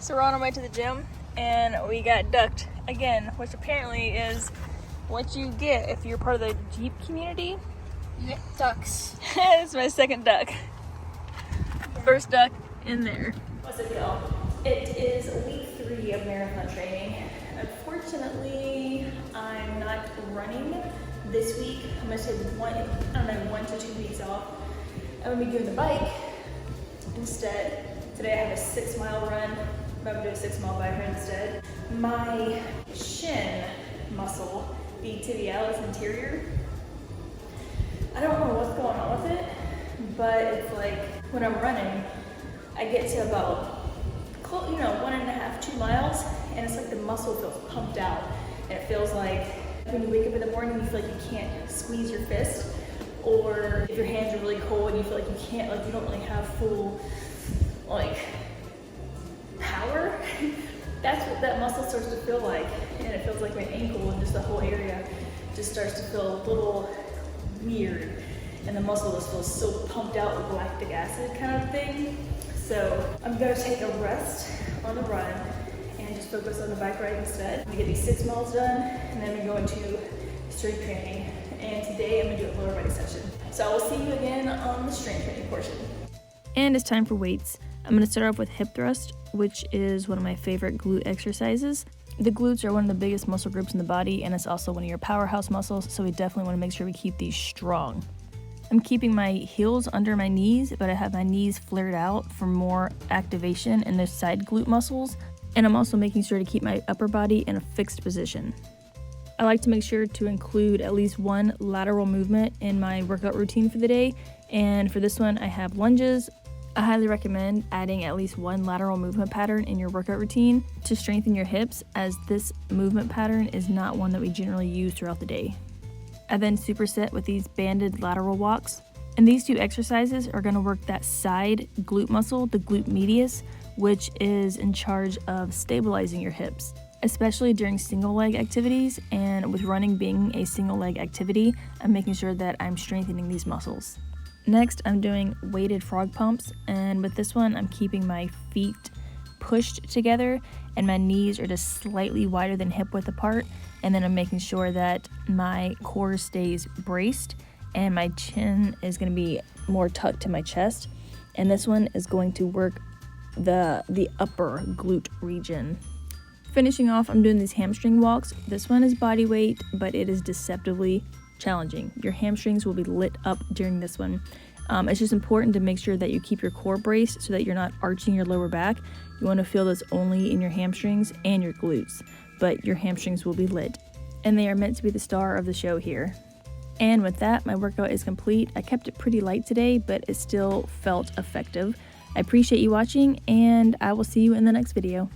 So we're on our way to the gym and we got ducked again, which apparently is what you get if you're part of the Jeep community. You get ducks. It's my second duck. First duck in there. What's it go? It is week 3 of marathon training. Unfortunately, I'm not running this week. I'm gonna take 1 to 2 weeks off. I'm gonna be doing the bike instead. Today I have a 6-mile run. I'm gonna do a 6-mile bike run instead. My shin muscle, the tibialis anterior, I don't know what's going on with it, but it's like when I'm running, I get to about 1.5, 2 miles, and it's like the muscle feels pumped out. And it feels like when you wake up in the morning, you feel like you can't squeeze your fist, or if your hands are really cold and you feel like you can't, like you don't really have full, like, power. That's what that muscle starts to feel like, and it feels like my ankle and just the whole area just starts to feel a little weird, and the muscle just feels so pumped out with lactic acid kind of thing. So I'm gonna take a rest on the run and just focus on the bike ride instead. I'm gonna get these 6 miles done, and then I'm going to go into strength training. And today I'm gonna do a lower body session. So I will see you again on the strength training portion. And it's time for weights. I'm going to start off with hip thrust, which is one of my favorite glute exercises. The glutes are one of the biggest muscle groups in the body, and it's also one of your powerhouse muscles, so we definitely want to make sure we keep these strong. I'm keeping my heels under my knees, but I have my knees flared out for more activation in the side glute muscles, and I'm also making sure to keep my upper body in a fixed position. I like to make sure to include at least one lateral movement in my workout routine for the day, and for this one I have lunges. I highly recommend adding at least one lateral movement pattern in your workout routine to strengthen your hips, as this movement pattern is not one that we generally use throughout the day. I then superset with these banded lateral walks, and these 2 exercises are going to work that side glute muscle, the glute medius, which is in charge of stabilizing your hips, especially during single leg activities. And with running being a single leg activity, I'm making sure that I'm strengthening these muscles. Next, I'm doing weighted frog pumps, and with this one, I'm keeping my feet pushed together and my knees are just slightly wider than hip width apart, and then I'm making sure that my core stays braced and my chin is going to be more tucked to my chest, and this one is going to work the upper glute region. Finishing off, I'm doing these hamstring walks. This one is body weight, but it is deceptively challenging. Your hamstrings will be lit up during this one. It's just important to make sure that you keep your core braced so that you're not arching your lower back. You want to feel this only in your hamstrings and your glutes, but your hamstrings will be lit, and they are meant to be the star of the show here. And with that, my workout is complete. I kept it pretty light today, but it still felt effective. I appreciate you watching, and I will see you in the next video.